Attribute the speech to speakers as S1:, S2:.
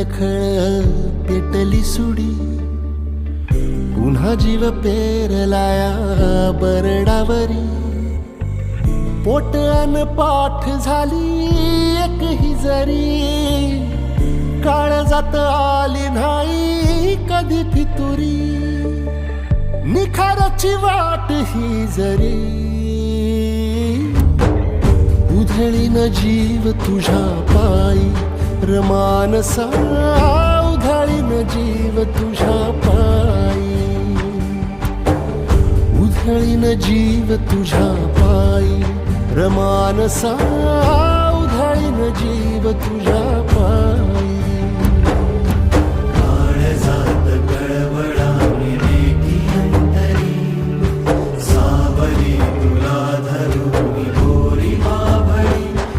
S1: खळखळ पेटली सुडी, पुन्हा जीव पेरलाया बरडावरी. पोट अन पाठ झाली एक ही जरी, काळजात आली नाही कधी फितुरी. निखाराची वाट ही जरी, उधळीन जीव तुझ्या पायी रमानसा, उधळीन जीव तुझ्या पायी, उधळीन जीव तुझ्या पायी रमानसा, उधळीन जीव तुझ्या पायी.